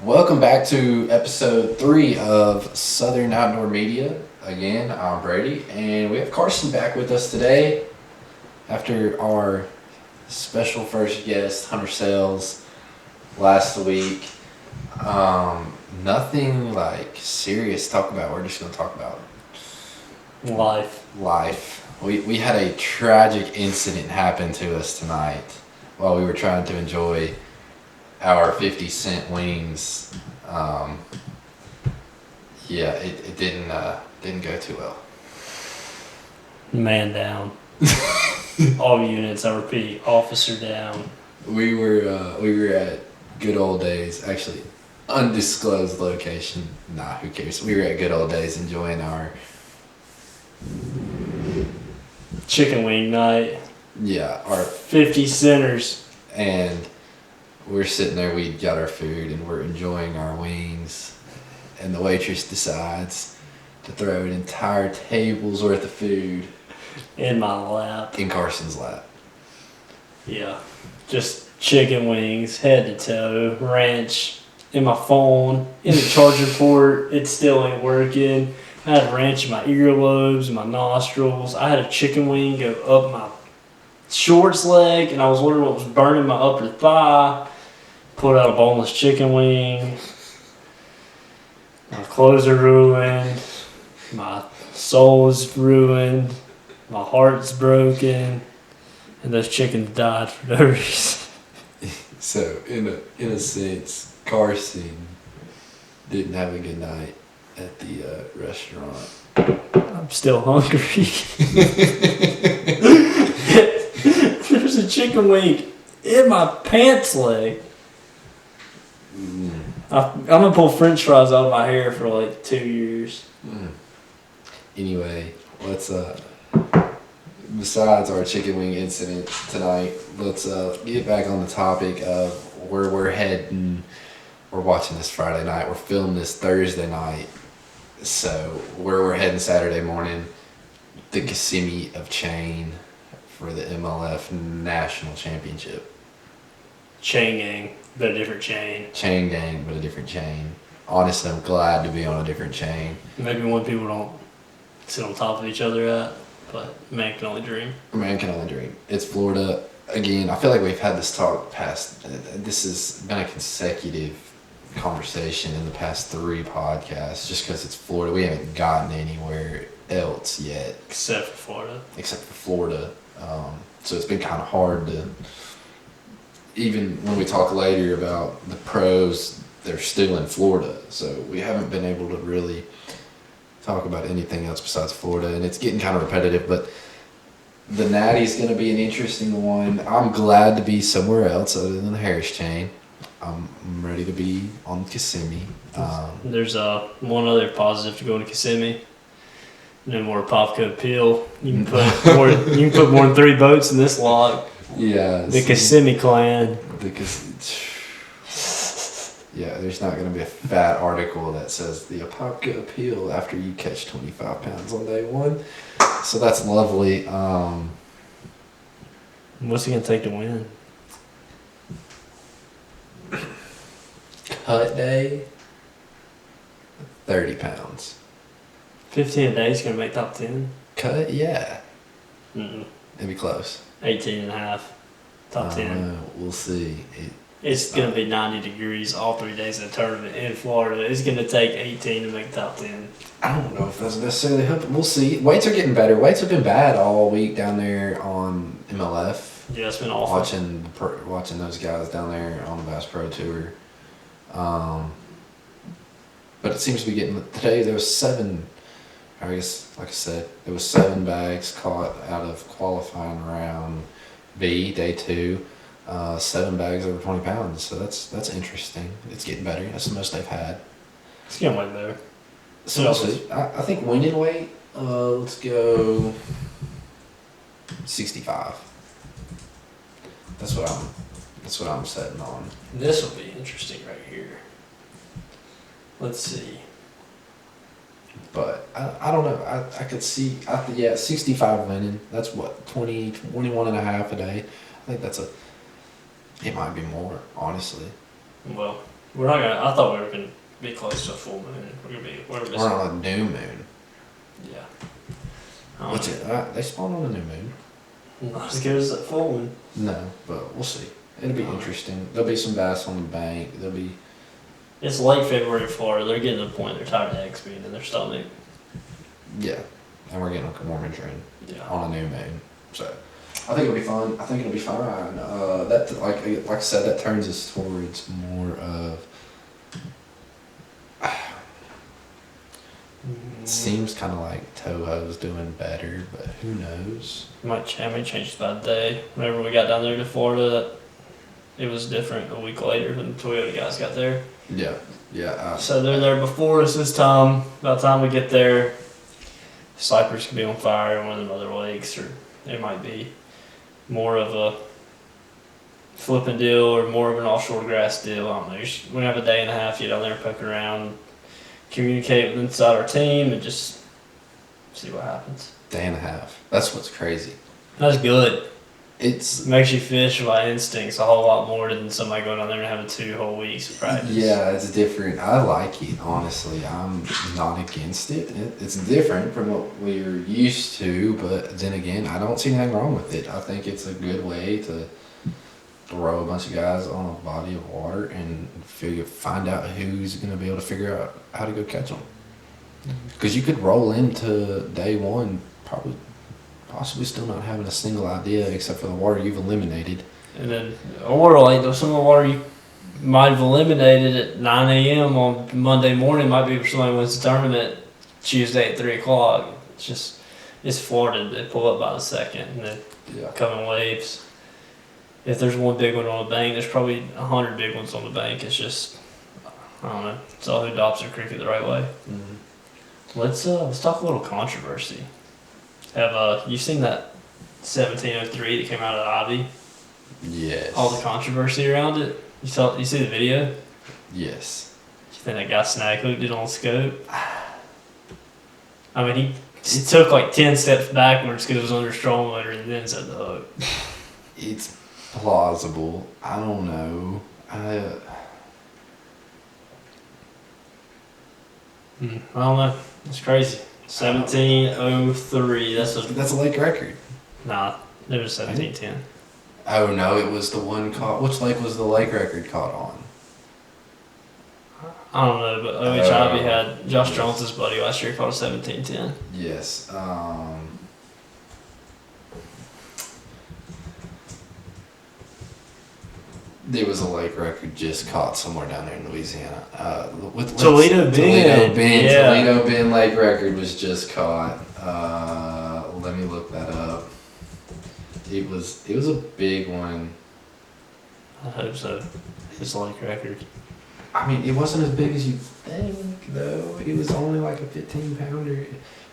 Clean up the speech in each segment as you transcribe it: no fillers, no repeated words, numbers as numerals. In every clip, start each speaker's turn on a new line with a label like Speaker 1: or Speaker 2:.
Speaker 1: Welcome back to episode 3 of Southern Outdoor Media. Again, I'm Brady, and we have Carson back with us today after our special first guest, Hunter Sales, last week. Nothing like serious to talk about. We're just going to talk about life. We had a tragic incident happen to us tonight while we were trying to enjoy our 50-cent wings. It didn't go too well.
Speaker 2: Man down. All units, I repeat, officer down.
Speaker 1: We were at Good Old Days, actually undisclosed location. Nah, who cares? We were at Good Old Days enjoying our
Speaker 2: chicken wing night.
Speaker 1: Yeah, our
Speaker 2: 50 centers.
Speaker 1: And we're sitting there, we got our food and we're enjoying our wings, and the waitress decides to throw an entire table's worth of food
Speaker 2: in my lap.
Speaker 1: In Carson's lap.
Speaker 2: Yeah. Just chicken wings, head to toe, ranch in my phone, in the charger port, it still ain't working. I had ranch in my earlobes, my nostrils. I had a chicken wing go up my shorts leg, and I was wondering what was burning my upper thigh. Pulled out a boneless chicken wing. My clothes are ruined. My soul is ruined. My heart's broken. And those chickens died for no reason.
Speaker 1: So, in a sense, Carson didn't have a good night at the restaurant.
Speaker 2: I'm still hungry. There's a chicken wing in my pants leg. I'm going to pull french fries out of my hair for like 2 years.
Speaker 1: Anyway, let's besides our chicken wing incident tonight, let's get back on the topic of where we're heading. We're watching this Friday night. We're filming this Thursday night. So where we're heading Saturday morning, the Kissimmee of Chain for the MLF National Championship.
Speaker 2: Chain gang, but a different chain.
Speaker 1: Chain gang, but a different chain. Honestly, I'm glad to be on a different chain.
Speaker 2: Maybe one people don't sit on top of each other at, but man can only dream.
Speaker 1: Man can only dream. It's Florida. Again, I feel like we've had this talk past, this has been a consecutive conversation in the past 3 podcasts, just because it's Florida. We haven't gotten anywhere else yet.
Speaker 2: Except for
Speaker 1: Florida. So it's been kind of hard to, even when we talk later about the pros, they're still in Florida. So we haven't been able to really talk about anything else besides Florida, and it's getting kind of repetitive, but the Natty's going to be an interesting one. I'm glad to be somewhere else other than the Harris chain. I'm ready to be on Kissimmee.
Speaker 2: There's one other positive to going to Kissimmee. No more Popco Peel. You can put more. You can put more than 3 boats in this lock.
Speaker 1: Yeah.
Speaker 2: The Kissimmee clan.
Speaker 1: Yeah, there's not going to be a fat article that says the Apopka appeal after you catch 25 pounds on day 1. So that's lovely.
Speaker 2: What's it going to take to win?
Speaker 1: Cut day, 30 pounds.
Speaker 2: 15 a day is going to make top 10?
Speaker 1: Cut, yeah.
Speaker 2: Mm-mm.
Speaker 1: It'd be close.
Speaker 2: 18 and a half. Top 10.
Speaker 1: We'll see.
Speaker 2: It's going to be 90 degrees all 3 days of the tournament in Florida. It's going to take 18 to make top 10.
Speaker 1: I don't know if that's necessarily helping. We'll see. Weights are getting better. Weights have been bad all week down there on MLF.
Speaker 2: Yeah, it's been awful.
Speaker 1: Watching those guys down there on the B.A.S.S Pro Tour. But it seems to be getting, today there was 7, I guess, like I said, there was 7 bags caught out of qualifying round B, day 2. 7 bags over 20 pounds, so that's interesting. It's getting better. That's the most they've had.
Speaker 2: It's getting way better.
Speaker 1: So I think winning weight, let's go 65. That's what I'm setting on.
Speaker 2: This will be interesting right here. Let's see.
Speaker 1: But I don't know. I could see, 65 winning. That's what, 21 and a half a day. I think it might be more, honestly.
Speaker 2: Well, We're not gonna. I thought we were gonna be close to a full moon. We're missing.
Speaker 1: We're on a new moon.
Speaker 2: Yeah.
Speaker 1: What's it? They spawn on a new moon.
Speaker 2: Not as good as that full one.
Speaker 1: No, but we'll see. It'll be interesting. There'll be some bass on the bank. There'll be.
Speaker 2: It's late February in Florida. They're getting to the point they're tired of eggs being in their stomach.
Speaker 1: Yeah, and we're getting a warmer trend
Speaker 2: Yeah.
Speaker 1: on a new moon. So I think it'll be fun. I think it'll be fine. That like I said, that turns us towards more of. It seems kind of like Toho's doing better, but who knows?
Speaker 2: Might change by the day. Whenever we got down there to Florida, it was different a week later when the Toyota guys got there.
Speaker 1: Yeah, yeah.
Speaker 2: So they're there before us this time. By the time we get there, Cypress could be on fire in one of them other lakes, or it might be more of a flipping deal or more of an offshore grass deal. I don't know. We're going to have a day and a half, get down there and poke around, communicate with inside our team, and just see what happens.
Speaker 1: Day and a half. That's what's crazy.
Speaker 2: That's good.
Speaker 1: It
Speaker 2: makes you fish by instincts a whole lot more than somebody going down there and having 2 whole weeks of practice.
Speaker 1: Yeah, it's different. I like it, honestly. I'm not against it. It's different from what we're used to, but then again, I don't see anything wrong with it. I think it's a good way to throw a bunch of guys on a body of water and find out who's going to be able to figure out how to go catch them. Because you could roll into day one possibly still not having a single idea except for the water you've eliminated.
Speaker 2: And then, or like some of the water you might have eliminated at 9 a.m. on Monday morning might be for somebody who wins the tournament Tuesday at 3 o'clock. It's Florida. They pull up by the second and they come in waves. If there's one big one on the bank, there's probably 100 big ones on the bank. It's just, I don't know. It's all who adopts their cricket the right way. Mm-hmm. Let's talk a little controversy. Have you seen that 1703 that came out of Ivy?
Speaker 1: Yes.
Speaker 2: All the controversy around it. You see the video?
Speaker 1: Yes.
Speaker 2: You think that guy snag hooked it on scope? I mean, he took like 10 steps backwards because it was under strong motor and then set the hook.
Speaker 1: It's plausible. I don't know.
Speaker 2: I don't know. It's crazy. 1703. That's
Speaker 1: a lake record.
Speaker 2: Nah, it was 1710.
Speaker 1: Oh no, it was the one caught. Which lake was the lake record caught on?
Speaker 2: I don't know, but OHIV had Josh Jones's buddy last year caught a 1710.
Speaker 1: Yes. There was a lake record just caught somewhere down there in Louisiana.
Speaker 2: Toledo Bend. Yeah.
Speaker 1: Toledo Bend lake record was just caught. Let me look that up. It was a big one.
Speaker 2: I hope so. It's a lake record.
Speaker 1: I mean, it wasn't as big as you think, though. It was only like a 15-pounder.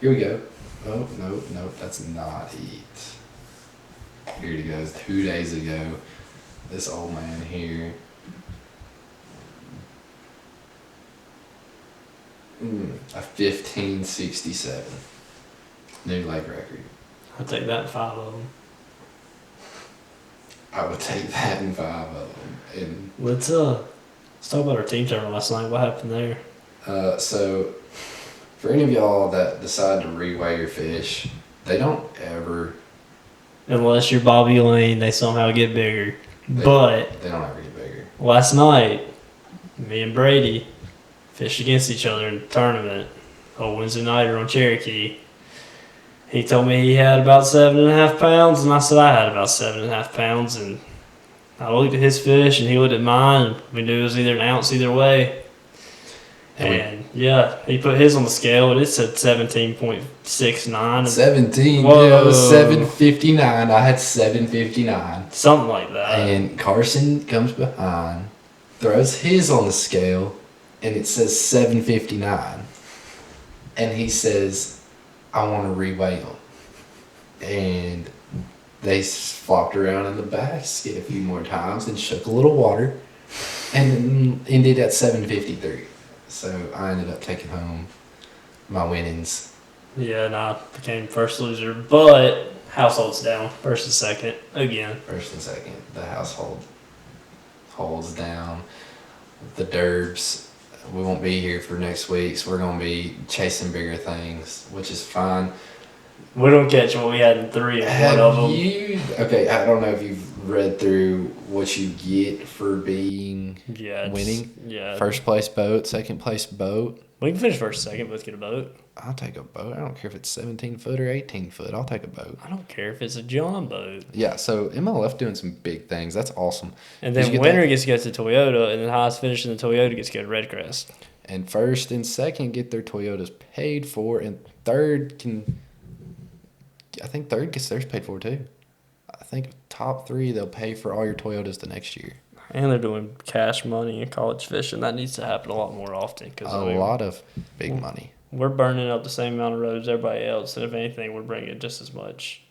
Speaker 1: Here we go. Oh, no, that's not it. Here it goes. 2 days ago. This old man here. A 1567. New lake record.
Speaker 2: I'll take that in 5 of them.
Speaker 1: I would take that in 5 of them. And
Speaker 2: let's talk about our team tournament last night. What happened there?
Speaker 1: So, for any of y'all that decide to reweigh your fish, they don't ever.
Speaker 2: Unless you're Bobby Lane, they somehow get bigger. But
Speaker 1: they don't ever get bigger.
Speaker 2: Last night, me and Brady fished against each other in the tournament. A Wednesday nighter on Cherokee. He told me he had about 7.5 pounds, and I said I had about 7.5 pounds. And I looked at his fish, and he looked at mine, and we knew it was either an ounce either way. And yeah, he put his on the scale, and it said 17.69.
Speaker 1: 17?
Speaker 2: Whoa.
Speaker 1: Yeah, it was 759. I had 759.
Speaker 2: Something like that.
Speaker 1: And Carson comes behind, throws his on the scale, and it says 759. And he says, I want to reweigh them. And they flopped around in the basket a few more times and shook a little water and ended at 753. So I ended up taking home my winnings.
Speaker 2: Yeah, and I became first loser, but household's down. First and second, again.
Speaker 1: First and second, the household holds down. the Derbs. We won't be here for next week, so we're gonna be chasing bigger things, which is fine.
Speaker 2: We don't catch what we had in 3 and one of them.
Speaker 1: Okay, I don't know if you've read through what you get for being winning.
Speaker 2: Yeah.
Speaker 1: First place boat, second place boat.
Speaker 2: We can finish first, second. Let's get a boat.
Speaker 1: I'll take a boat. I don't care if it's 17 foot or 18 foot. I'll take a boat.
Speaker 2: I don't care if it's a John boat.
Speaker 1: Yeah, so MLF doing some big things. That's awesome.
Speaker 2: And then winner gets to go to Toyota, and then highest finish in the Toyota gets to go to Red Crest.
Speaker 1: And first and second get their Toyotas paid for, and third I think third gets theirs paid for too. I think top 3 they'll pay for all your Toyotas the next year.
Speaker 2: And they're doing cash money in college fishing. That needs to happen a lot more often.
Speaker 1: A lot of big money.
Speaker 2: We're burning up the same amount of roads as everybody else, and if anything, we're bringing just as much.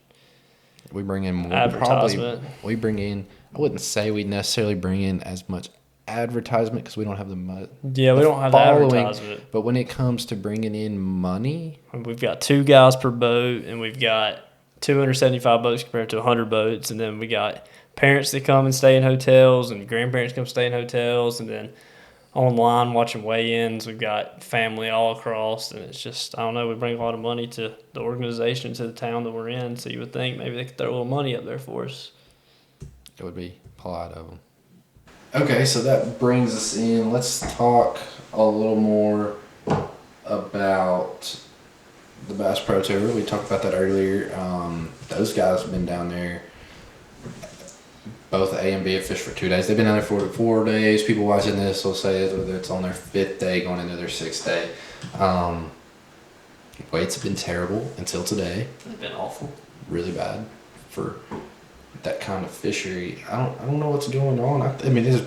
Speaker 1: We bring in more
Speaker 2: advertisement.
Speaker 1: We bring in. I wouldn't say we necessarily bring in as much advertisement because we don't have the
Speaker 2: yeah, we don't have the advertisement.
Speaker 1: But when it comes to bringing in money,
Speaker 2: we've got 2 guys per boat, and we've got 275 boats compared to 100 boats, and then we got parents that come and stay in hotels, and grandparents come stay in hotels, and then online watching weigh-ins. We've got family all across, and it's just, I don't know, we bring a lot of money to the organization, to the town that we're in, so you would think maybe they could throw a little money up there for us.
Speaker 1: It would be polite of them. Okay, so that brings us in. Let's talk a little more about the Bass Pro Tour. We talked about that earlier. Those guys have been down there. Both A and B have fished for 2 days. They've been down there for 4 days. People watching this will say it's on their 5th day, going into their 6th day. Weights have been terrible until today.
Speaker 2: They've been awful.
Speaker 1: Really bad for that kind of fishery. I don't know what's going on. I mean, it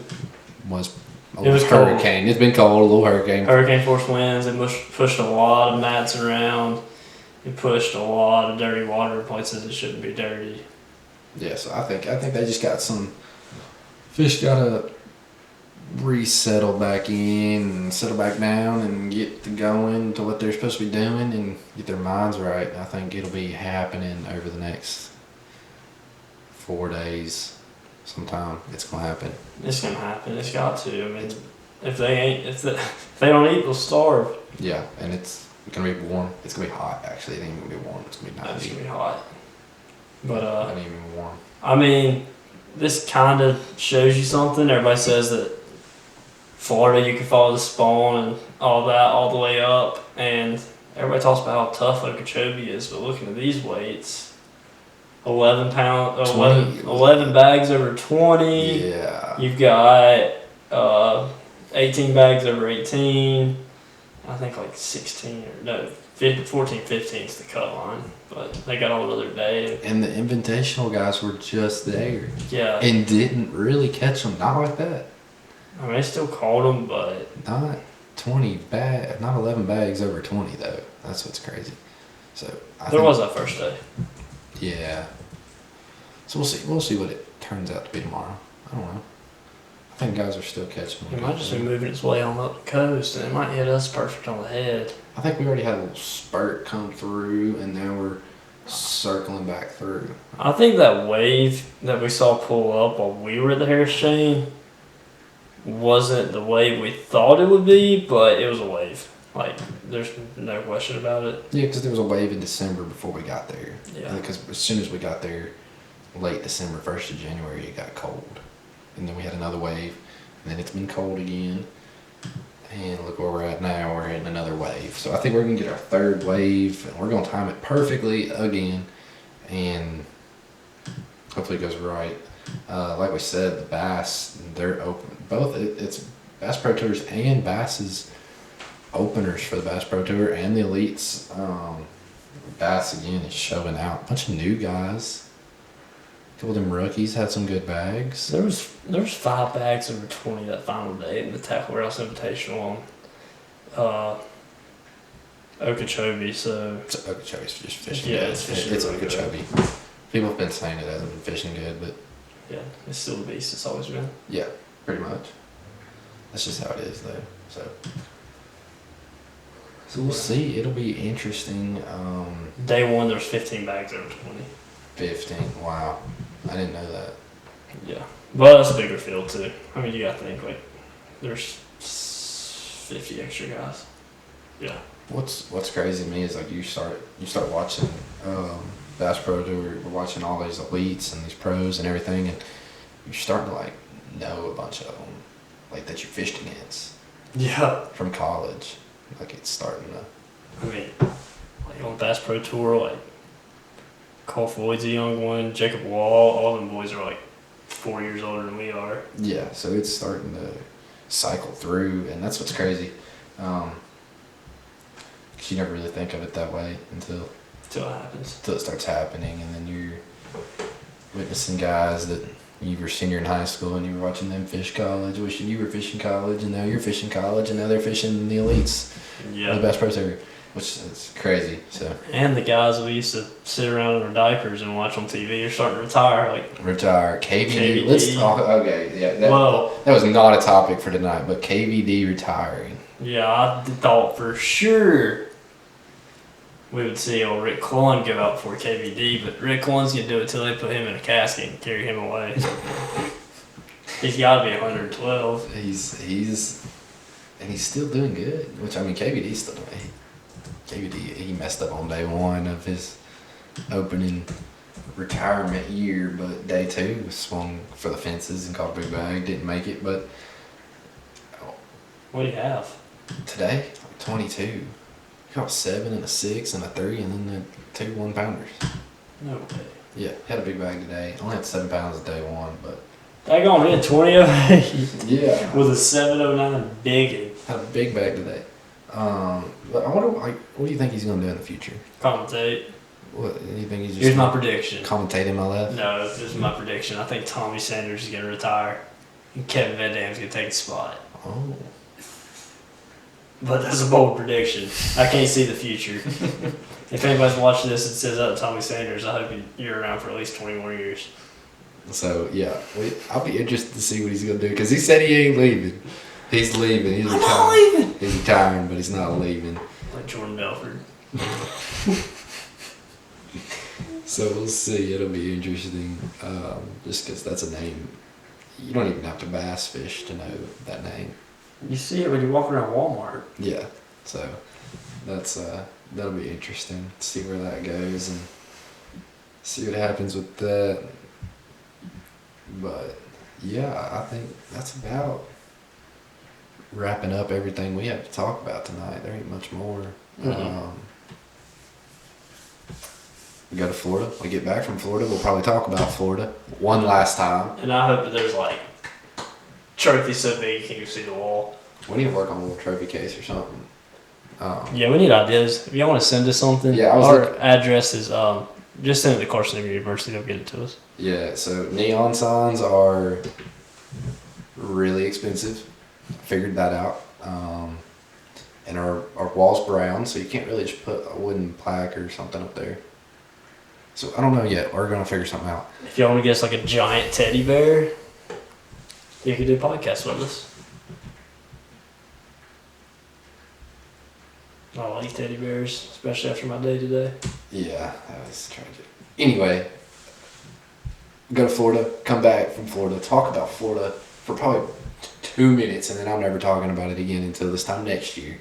Speaker 1: was hurricane. Cold. It's been cold, a little hurricane.
Speaker 2: Hurricane force winds. It pushed a lot of mats around. It pushed a lot of dirty water in places that shouldn't be dirty.
Speaker 1: Yeah, so I think they just got some fish gotta resettle back in and settle back down and get to going to what they're supposed to be doing and get their minds right. I think it'll be happening over the next 4 days. Sometime it's gonna happen.
Speaker 2: It's gonna happen. It's got to. I mean, if they don't eat, they'll starve.
Speaker 1: Yeah, and it's gonna be warm. It's gonna be hot. Actually, it ain't gonna be warm. It's gonna be 90.
Speaker 2: It's gonna be hot. But
Speaker 1: not even warm.
Speaker 2: I mean, this kind of shows you something. Everybody says that Florida, you can follow the spawn and all that all the way up, and everybody talks about how tough Okeechobee is. But looking at these weights, 11 bags over 20.
Speaker 1: Yeah.
Speaker 2: You've got 18 bags over 18. I think like 16 or no, 14, 15 is the cut line. But they got all another day.
Speaker 1: And the invitational guys were just there.
Speaker 2: Yeah.
Speaker 1: And didn't really catch them. Not like that.
Speaker 2: I mean, they still caught them, but
Speaker 1: not 11 bags over 20 though. That's what's crazy. So
Speaker 2: there was that first day.
Speaker 1: Yeah. So we'll see what it turns out to be tomorrow. I don't know. I think guys are still catching them.
Speaker 2: It might just be moving its way on up the coast, and it might hit us perfect on the head.
Speaker 1: I think we already had a little spurt come through, and now we're circling back through.
Speaker 2: I think that wave that we saw pull up while we were at the Harris Chain wasn't the wave we thought it would be, but it was a wave. Like, there's no question about it.
Speaker 1: Yeah, because there was a wave in December before we got there.
Speaker 2: Yeah.
Speaker 1: Because as soon as we got there, late December, 1st of January, it got cold. And then we had another wave, and then it's been cold again. And look where we're at now, we're hitting another wave. So I think we're going to get our 3rd wave, and we're going to time it perfectly again. And hopefully it goes right. Like we said, the Bass, they're open. Both, it's Bass Pro Tours and Bass's openers for the Bass Pro Tour and the Elites. Bass, again, is showing out. A bunch of new guys. A couple of them rookies had some good bags.
Speaker 2: There was 5 bags over 20 that final day in the Tackle Warehouse Invitational on Okeechobee. So
Speaker 1: Okeechobee's just fishing
Speaker 2: good.
Speaker 1: good.
Speaker 2: It's
Speaker 1: really
Speaker 2: Okeechobee.
Speaker 1: Good. People have been saying it hasn't been fishing good, but
Speaker 2: yeah, it's still the beast it's always been.
Speaker 1: Yeah, pretty much. That's just how it is, though. So we'll see. It'll be interesting.
Speaker 2: Day 1, there's 15 bags over 20.
Speaker 1: 15. Wow. I didn't know that.
Speaker 2: Yeah. But that's a bigger field, too. I mean, you got to think, like, there's 50 extra guys. Yeah.
Speaker 1: What's crazy to me is like you start watching Bass Pro Tour, we're watching all these elites and these pros and everything, and you're starting to like know a bunch of them, like that you fished against.
Speaker 2: Yeah.
Speaker 1: From college, like it's starting to.
Speaker 2: I mean, like on Bass Pro Tour, like Cole Floyd's a young one, Jacob Wall, all them boys are like 4 years older than we are.
Speaker 1: Yeah, so it's starting to cycle through, and that's what's crazy. 'Cause you never really think of it that way until
Speaker 2: it happens.
Speaker 1: Until it starts happening, and then you're witnessing guys that you were senior in high school and you were watching them fish college, wishing you were fishing college, and now you're fishing college, and now they're fishing in the elites.
Speaker 2: Yeah.
Speaker 1: The Bass Pro Tour, which is crazy. So.
Speaker 2: And the guys we used to sit around in our diapers and watch on TV are starting to retire. Like
Speaker 1: retire. KVD.
Speaker 2: KVD.
Speaker 1: Let's talk. Okay, yeah. That was not a topic for tonight, but KVD retiring.
Speaker 2: Yeah, I thought for sure we would see old Rick Clun go out before KVD, but Rick Clun's gonna do it till they put him in a casket and carry him away. He's got to be 112.
Speaker 1: He's still doing good. Which I mean, KVD's still doing. KVD he messed up on day one of his opening retirement year, but day two was swung for the fences and caught a big bag. Didn't make it, but
Speaker 2: what do you have
Speaker 1: today? 22. He caught 7 and a 6 and a 3, and then the 2 1-pounders.
Speaker 2: No way.
Speaker 1: Yeah, had a big bag today. Only had 7 pounds at day one, but.
Speaker 2: Daggone, he had 20 of it.
Speaker 1: Yeah.
Speaker 2: With a 709 biggin.
Speaker 1: Had a big bag today. But I wonder, like, what do you think he's going to do in the future?
Speaker 2: Commentate.
Speaker 1: What do you think he's just?
Speaker 2: Here's my prediction.
Speaker 1: Commentate MLF?
Speaker 2: No, this is my prediction. I think Tommy Sanders is going to retire, and Kevin Van Dam's going to take his spot.
Speaker 1: Oh.
Speaker 2: But that's a bold prediction. I can't see the future. If anybody's watching this and says that to Tommy Sanders, I hope you're around for at least 20 more years.
Speaker 1: So, yeah, I'll be interested to see what he's going to do, because he said he ain't leaving. He's leaving. He's retiring.
Speaker 2: I'm not leaving.
Speaker 1: He's retiring, but he's not leaving.
Speaker 2: Like Jordan Belford.
Speaker 1: So we'll see. It'll be interesting, just because that's a name. You don't even have to bass fish to know that name.
Speaker 2: You see it when you walk around Walmart.
Speaker 1: Yeah. So that's that'll be interesting to see where that goes and see what happens with that. But yeah, I think that's about wrapping up everything we have to talk about tonight. There ain't much more.
Speaker 2: Mm-hmm.
Speaker 1: We go to Florida. We get back from Florida. We'll probably talk about Florida one last time.
Speaker 2: And I hope that there's like trophy so big you can't even see the wall.
Speaker 1: We need to work on a little trophy case or something.
Speaker 2: Yeah, we need ideas. If y'all want to send us something,
Speaker 1: yeah,
Speaker 2: our address is just send it to Carson University. They'll get it to us.
Speaker 1: Yeah, so neon signs are really expensive. Figured that out. And our wall's brown, so you can't really just put a wooden plaque or something up there. So I don't know yet. We're gonna figure something out.
Speaker 2: If y'all want to get us like a giant teddy bear, you could do podcasts with us. I like teddy bears, especially after my day today.
Speaker 1: Yeah, that was tragic. Anyway, go to Florida, come back from Florida, talk about Florida for probably 2 minutes, and then I'm never talking about it again until this time next year.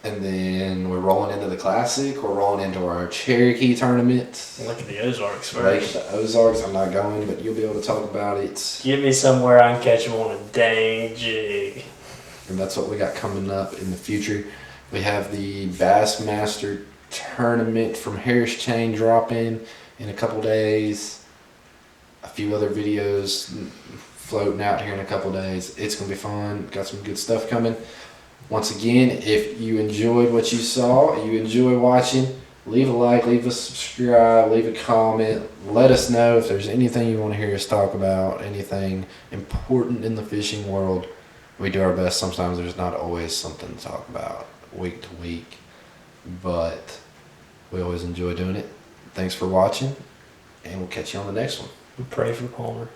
Speaker 1: And then we're rolling into the Classic. We're rolling into our Cherokee tournament.
Speaker 2: Look at the Ozarks
Speaker 1: Like
Speaker 2: first.
Speaker 1: the Ozarks, I'm not going, but you'll be able to talk about it.
Speaker 2: Get me somewhere I can catch them on a dang jig.
Speaker 1: And that's what we got coming up in the future. We have the Bass Master Tournament from Harris Chain dropping in a couple days. A few other videos floating out here in a couple days. It's going to be fun. Got some good stuff coming. Once again, if you enjoyed what you saw, you enjoy watching, leave a like, leave a subscribe, leave a comment. Let us know if there's anything you want to hear us talk about, anything important in the fishing world. We do our best. Sometimes there's not always something to talk about week to week, but we always enjoy doing it. Thanks for watching, and we'll catch you on the next one.
Speaker 2: We pray for Palmer.